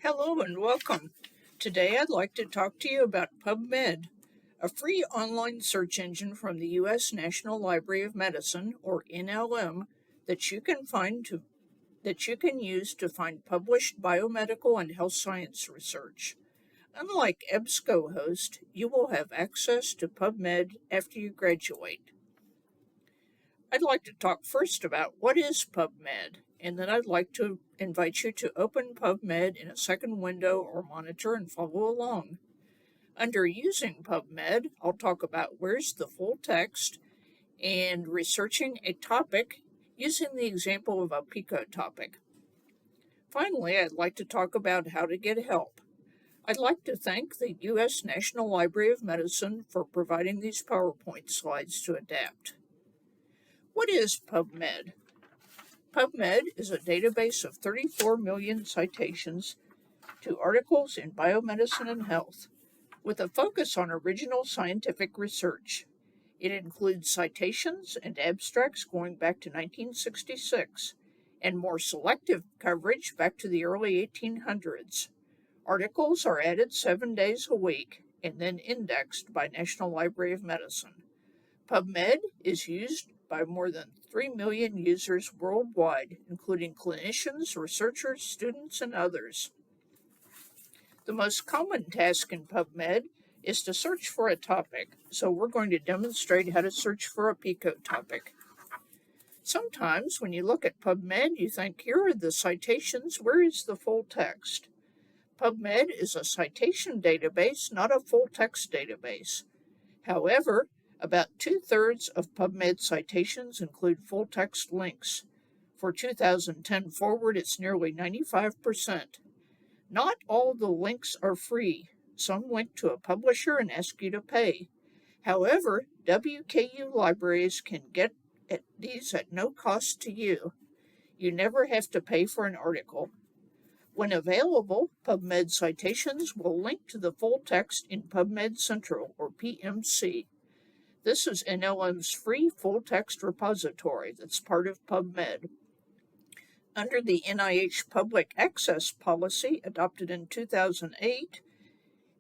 Hello and welcome. Today I'd like to talk to you about PubMed, a free online search engine from the U.S. National Library of Medicine, or NLM, that you can use to find published biomedical and health science research. Unlike EBSCOhost, you will have access to PubMed after you graduate. I'd like to talk first about what is PubMed, and then I'd like to invite you to open PubMed in a second window or monitor and follow along. Under Using PubMed, I'll talk about where's the full text and researching a topic using the example of a PICO topic. Finally, I'd like to talk about how to get help. I'd like to thank the U.S. National Library of Medicine for providing these PowerPoint slides to adapt. What is PubMed? PubMed is a database of 34 million citations to articles in biomedicine and health, with a focus on original scientific research. It includes citations and abstracts going back to 1966, and more selective coverage back to the early 1800s. Articles are added 7 days a week and then indexed by National Library of Medicine. PubMed is used by more than 3 million users worldwide, including clinicians, researchers, students, and others. The most common task in PubMed is to search for a topic, so we're going to demonstrate how to search for a PICO topic. Sometimes when you look at PubMed, you think, here are the citations, where is the full text? PubMed is a citation database, not a full text database. However, about 2/3 of PubMed citations include full-text links. For 2010 forward, it's nearly 95%. Not all the links are free. Some link to a publisher and ask you to pay. However, WKU Libraries can get at these at no cost to you. You never have to pay for an article. When available, PubMed citations will link to the full text in PubMed Central, or PMC. This is NLM's free full-text repository that's part of PubMed. Under the NIH Public Access Policy adopted in 2008,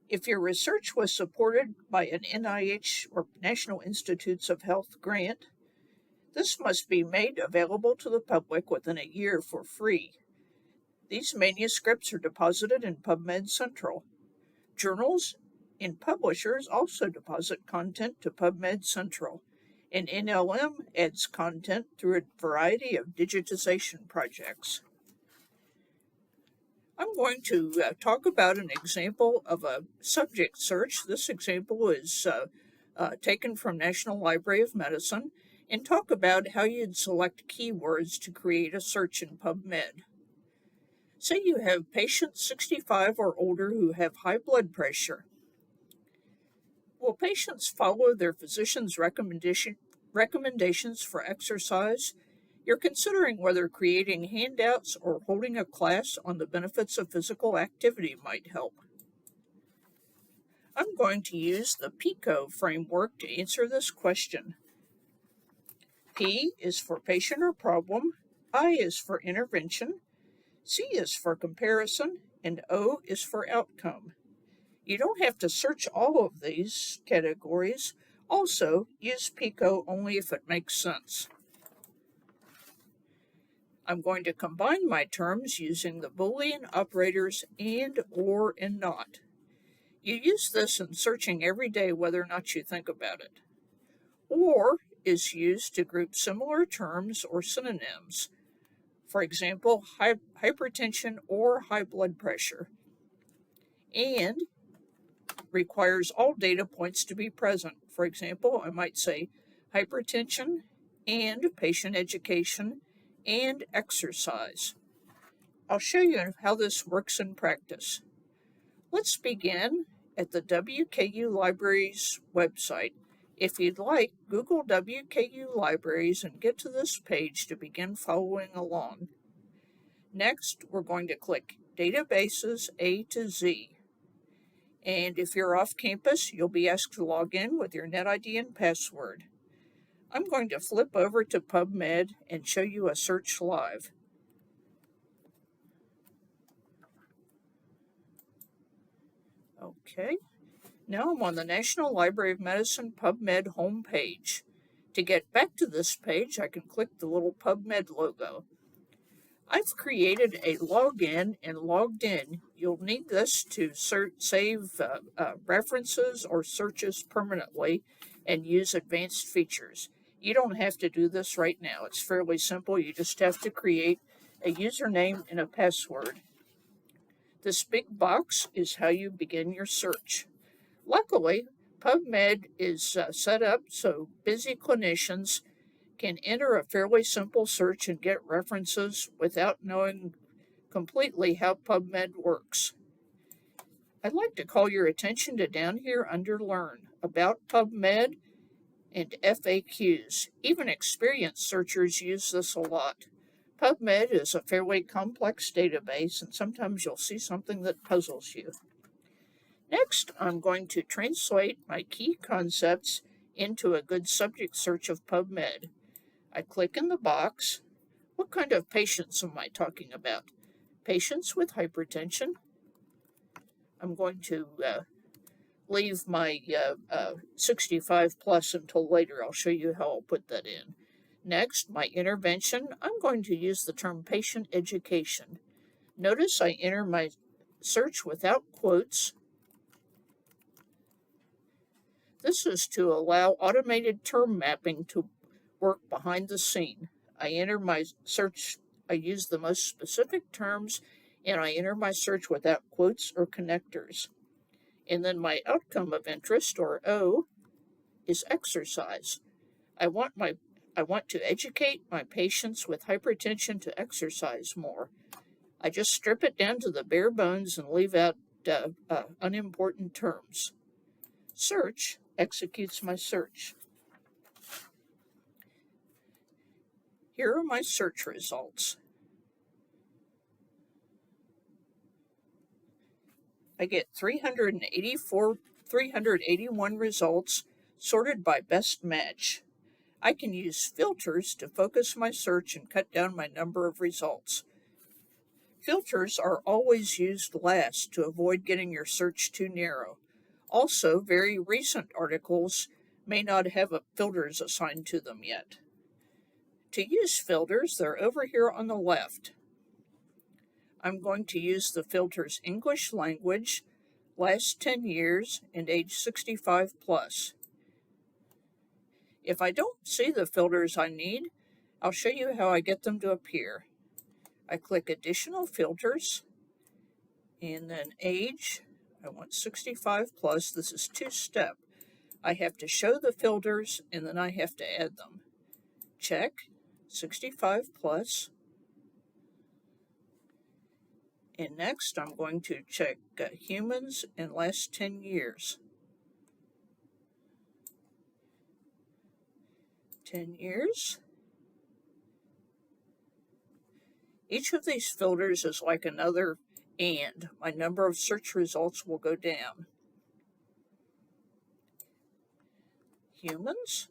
if your research was supported by an NIH or National Institutes of Health grant, this must be made available to the public within a year for free. These manuscripts are deposited in PubMed Central. Journals and publishers also deposit content to PubMed Central, and NLM adds content through a variety of digitization projects. I'm going to talk about an example of a subject search. This example is taken from National Library of Medicine, and talk about how you'd select keywords to create a search in PubMed. Say you have patients 65 or older who have high blood pressure. Will patients follow their physician's recommendations for exercise? You're considering whether creating handouts or holding a class on the benefits of physical activity might help. I'm going to use the PICO framework to answer this question. P is for patient or problem, I is for intervention, C is for comparison, and O is for outcome. You don't have to search all of these categories. Also, use PICO only if it makes sense. I'm going to combine my terms using the Boolean operators and, or, and not. You use this in searching every day whether or not you think about it. Or is used to group similar terms or synonyms. For example, hypertension or high blood pressure. And requires all data points to be present. For example, I might say hypertension and patient education and exercise. I'll show you how this works in practice. Let's begin at the WKU Libraries website. If you'd like, Google WKU Libraries and get to this page to begin following along. Next, we're going to click Databases A to Z. And if you're off campus, you'll be asked to log in with your NetID and password. I'm going to flip over to PubMed and show you a search live. Okay, now I'm on the National Library of Medicine PubMed homepage. To get back to this page, I can click the little PubMed logo. I've created a login and logged in. You'll need this to save references or searches permanently and use advanced features. You don't have to do this right now. It's fairly simple. You just have to create a username and a password. This big box is how you begin your search. Luckily, PubMed is set up so busy clinicians can enter a fairly simple search and get references without knowing completely how PubMed works. I'd like to call your attention to down here under Learn, About PubMed, and FAQs. Even experienced searchers use this a lot. PubMed is a fairly complex database, and sometimes you'll see something that puzzles you. Next, I'm going to translate my key concepts into a good subject search of PubMed. I click in the box. What kind of patients am I talking about? Patients with hypertension. I'm going to leave my 65 plus until later. I'll show you how I'll put that in. Next, my intervention. I'm going to use the term patient education. Notice I enter my search without quotes. This is to allow automated term mapping to work behind the scene. I enter my search, I use the most specific terms, and I enter my search without quotes or connectors. And then my outcome of interest, or O, is exercise. I want to educate my patients with hypertension to exercise more. I just strip it down to the bare bones and leave out unimportant terms. Search executes my search. Here are my search results. I get 381 results sorted by best match. I can use filters to focus my search and cut down my number of results. Filters are always used last to avoid getting your search too narrow. Also, very recent articles may not have filters assigned to them yet. To use filters, they're over here on the left. I'm going to use the filters English language, last 10 years, and age 65 plus. If I don't see the filters I need, I'll show you how I get them to appear. I click additional filters, and then age. I want 65 plus. This is two-step. I have to show the filters, and then I have to add them. Check, 65 plus. And next, I'm going to check humans and last 10 years. 10 years. Each of these filters is like another and. My number of search results will go down. Humans.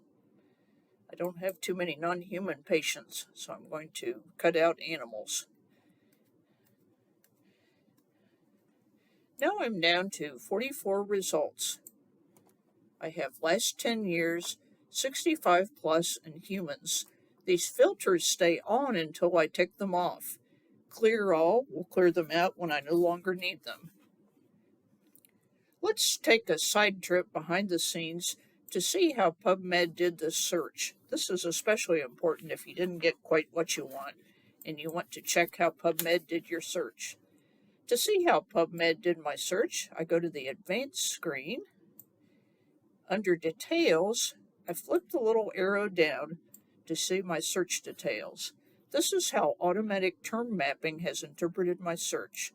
I don't have too many non-human patients, so I'm going to cut out animals. Now I'm down to 44 results. I have last 10 years, 65 plus, and humans. These filters stay on until I take them off. Clear all will clear them out when I no longer need them. Let's take a side trip behind the scenes to see how PubMed did this search. This is especially important if you didn't get quite what you want and you want to check how PubMed did your search. To see how PubMed did my search, I go to the Advanced screen. Under Details, I flip the little arrow down to see my search details. This is how automatic term mapping has interpreted my search.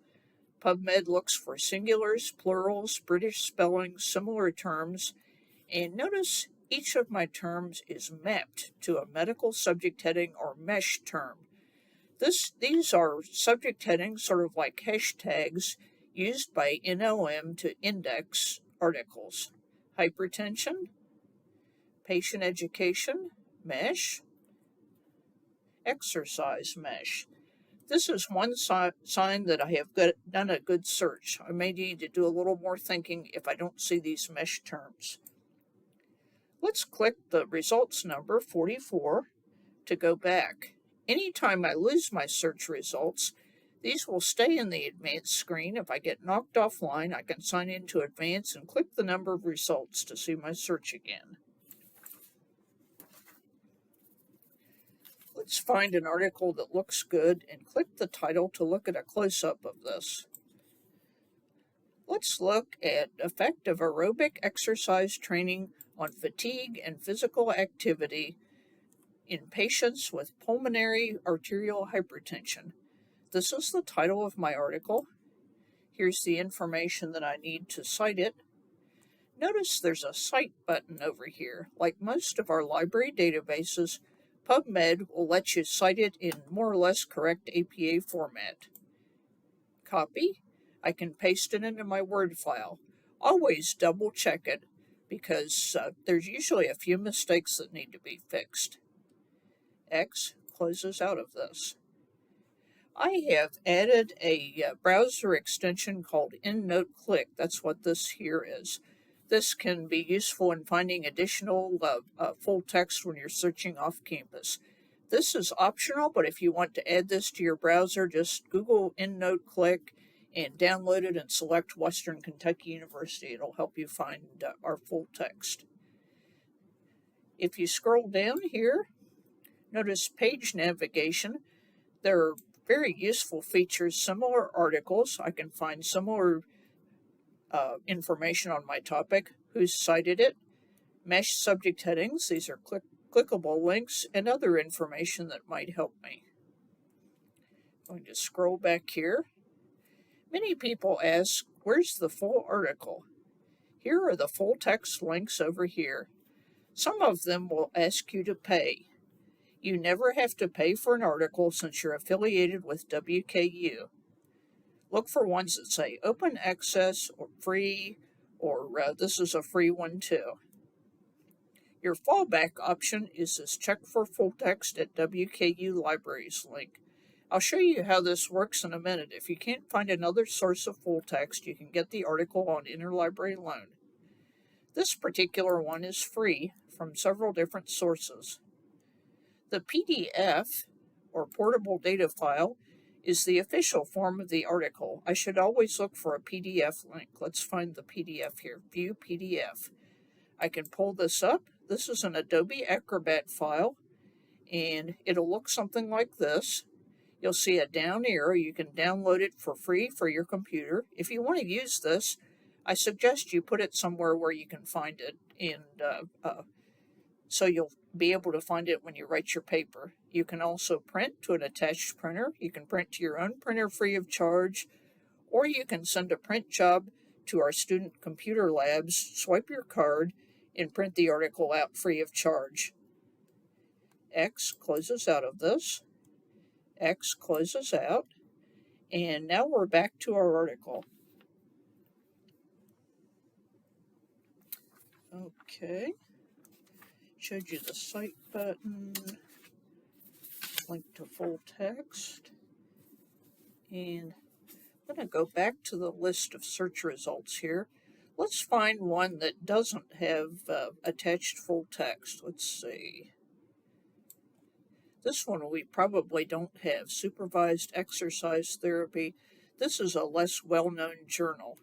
PubMed looks for singulars, plurals, British spelling, similar terms, and notice each of my terms is mapped to a medical subject heading or mesh term. These are subject headings, sort of like hashtags, used by NLM to index articles. Hypertension, patient education, mesh, exercise mesh. This is one sign that I have done a good search. I may need to do a little more thinking if I don't see these mesh terms. Let's click the results number 44 to go back. Anytime I lose my search results, these will stay in the advanced screen. If I get knocked offline, I can sign into advanced and click the number of results to see my search again. Let's find an article that looks good and click the title to look at a close-up of this. Let's look at effect of aerobic exercise training on fatigue and physical activity in patients with pulmonary arterial hypertension. This is the title of my article. Here's the information that I need to cite it. Notice there's a Cite button over here. Like most of our library databases, PubMed will let you cite it in more or less correct APA format. Copy. I can paste it into my Word file. Always double check it because there's usually a few mistakes that need to be fixed. X closes out of this. I have added a browser extension called EndNote Click. That's what this here is. This can be useful in finding additional full text when you're searching off campus. This is optional, but if you want to add this to your browser, just Google EndNote Click and download it and select Western Kentucky University. It'll help you find our full text. If you scroll down here, notice page navigation. There are very useful features, similar articles. I can find similar information on my topic, who's cited it, mesh subject headings. These are clickable links and other information that might help me. I'm going to scroll back here. Many people ask, where's the full article? Here are the full text links over here. Some of them will ask you to pay. You never have to pay for an article since you're affiliated with WKU. Look for ones that say open access or free, or this is a free one too. Your fallback option is this check for full text at WKU Libraries link. I'll show you how this works in a minute. If you can't find another source of full text, you can get the article on interlibrary loan. This particular one is free from several different sources. The PDF, or portable data file, is the official form of the article. I should always look for a PDF link. Let's find the PDF here. View PDF. I can pull this up. This is an Adobe Acrobat file, and it'll look something like this. You'll see a down arrow. You can download it for free for your computer. If you want to use this, I suggest you put it somewhere where you can find it, and so you'll be able to find it when you write your paper. You can also print to an attached printer. You can print to your own printer free of charge, or you can send a print job to our student computer labs, swipe your card, and print the article out free of charge. X closes out of this. X closes out. And now we're back to our article. Okay. Showed you the Cite button, link to full text, and I'm going to go back to the list of search results here. Let's find one that doesn't have attached full text. Let's see. This one we probably don't have, supervised exercise therapy. This is a less well-known journal.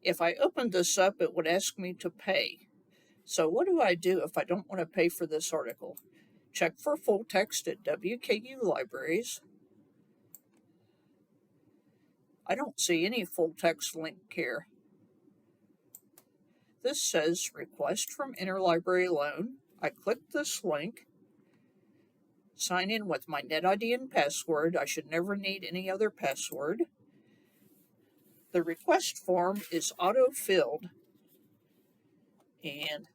If I opened this up, it would ask me to pay. So what do I do if I don't want to pay for this article? Check for full text at WKU Libraries. I don't see any full text link here. This says request from interlibrary loan. I click this link. Sign in with my NetID and password. I should never need any other password. The request form is auto-filled, and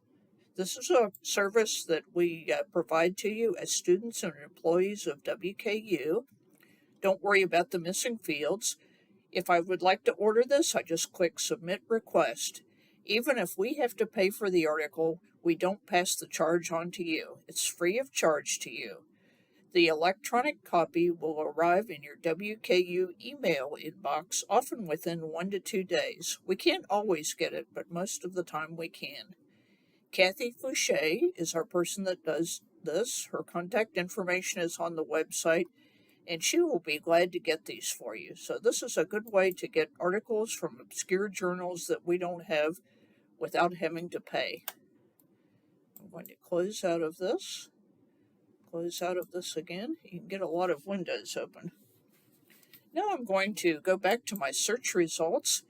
this is a service that we provide to you as students and employees of WKU. Don't worry about the missing fields. If I would like to order this, I just click Submit Request. Even if we have to pay for the article, we don't pass the charge on to you. It's free of charge to you. The electronic copy will arrive in your WKU email inbox, often within 1 to 2 days. We can't always get it, but most of the time we can. Kathy Fouché is our person that does this. Her contact information is on the website, and she will be glad to get these for you. So this is a good way to get articles from obscure journals that we don't have without having to pay. I'm going to close out of this again. You can get a lot of windows open. Now I'm going to go back to my search results,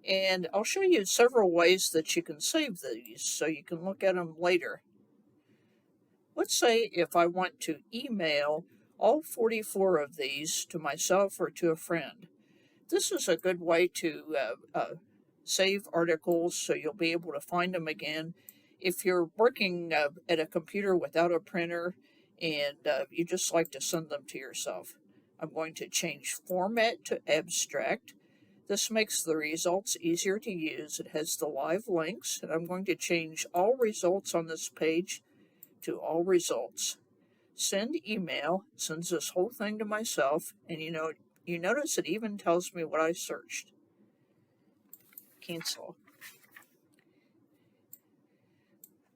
and I'll show you several ways that you can save these so you can look at them later. Let's say if I want to email all 44 of these to myself or to a friend. This is a good way to save articles so you'll be able to find them again. If you're working at a computer without a printer and you just like to send them to yourself, I'm going to change format to abstract. This makes the results easier to use. It has the live links, and I'm going to change all results on this page to all results. Send email sends this whole thing to myself, and you notice it even tells me what I searched. Cancel.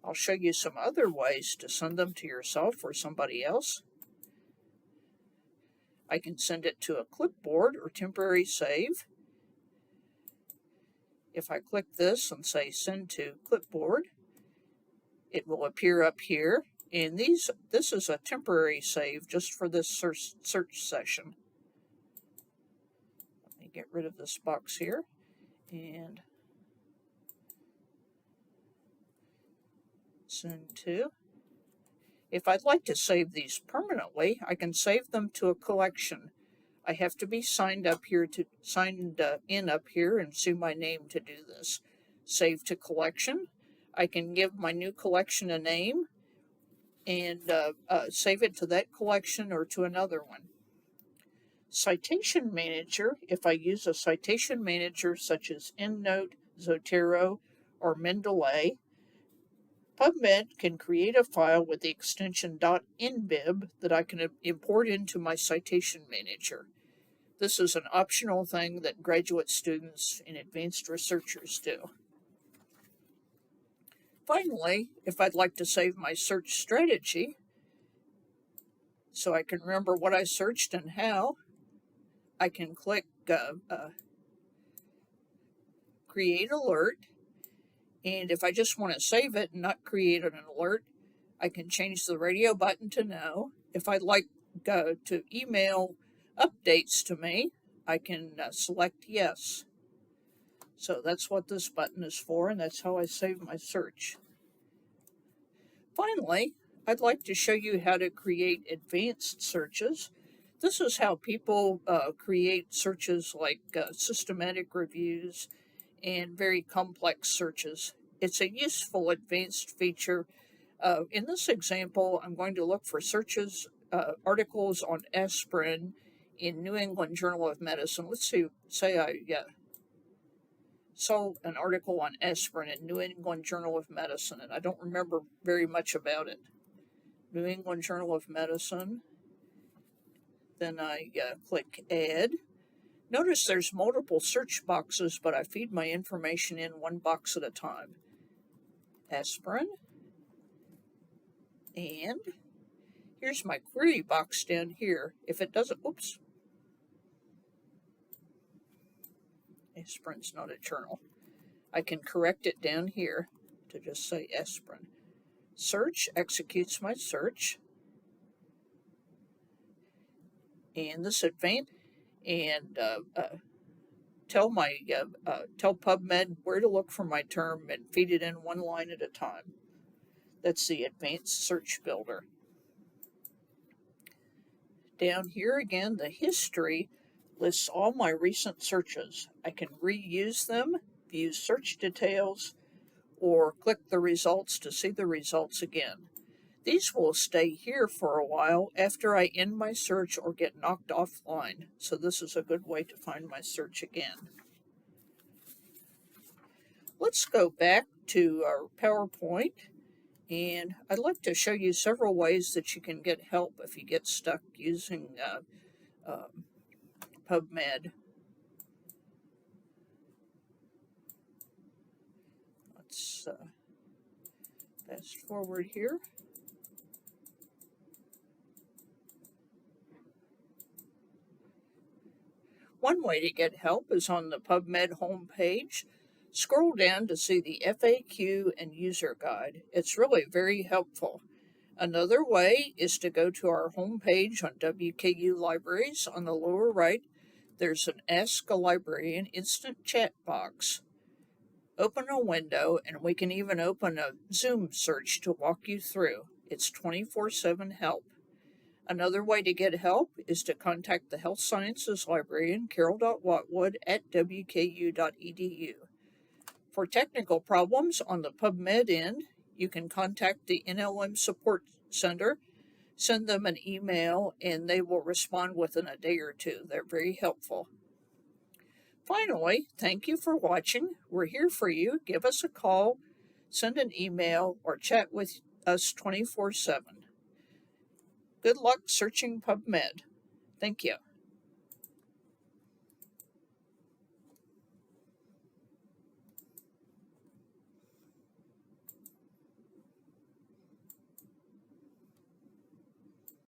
I'll show you some other ways to send them to yourself or somebody else. I can send it to a clipboard or temporary save. If I click this and say send to clipboard, it will appear up here. And this is a temporary save just for this search session. Let me get rid of this box here. And send to. If I'd like to save these permanently, I can save them to a collection. I have to be signed in up here and see my name to do this. Save to collection. I can give my new collection a name and save it to that collection or to another one. Citation Manager, if I use a citation manager such as EndNote, Zotero, or Mendeley, PubMed can create a file with the extension .nbib that I can import into my citation manager. This is an optional thing that graduate students and advanced researchers do. Finally, if I'd like to save my search strategy, so I can remember what I searched and how, I can click Create Alert. And if I just want to save it and not create an alert, I can change the radio button to no. If I'd like to email updates to me, I can select yes. So that's what this button is for, and that's how I save my search. Finally, I'd like to show you how to create advanced searches. This is how people create searches like systematic reviews and very complex searches. It's a useful advanced feature. In this example, I'm going to look for articles on aspirin in New England Journal of Medicine. Let's say I saw an article on aspirin in New England Journal of Medicine, and I don't remember very much about it. New England Journal of Medicine. Then I click Add. Notice there's multiple search boxes, but I feed my information in one box at a time. Aspirin. And here's my query box down here. If it doesn't, oops. Aspirin's not a journal. I can correct it down here to just say aspirin. Search executes my search. And this advanced and tell PubMed where to look for my term and feed it in one line at a time. That's the advanced search builder. Down here again, the history lists all my recent searches. I can reuse them, view search details, or click the results to see the results again. These will stay here for a while after I end my search or get knocked offline, so this is a good way to find my search again. Let's go back to our PowerPoint And I'd like to show you several ways that you can get help if you get stuck using PubMed. Let's fast forward here. One way to get help is on the PubMed homepage. Scroll down to see the FAQ and user guide. It's really very helpful. Another way is to go to our homepage on WKU Libraries. On the lower right, there's an Ask a Librarian instant chat box. Open a window, and we can even open a Zoom search to walk you through. It's 24/7 help. Another way to get help is to contact the Health Sciences Librarian, Carol Watwood, at wku.edu. For technical problems on the PubMed end, you can contact the NLM Support Center, send them an email, and they will respond within a day or two. They're very helpful. Finally, thank you for watching. We're here for you. Give us a call, send an email, or chat with us 24/7. Good luck searching PubMed. Thank you.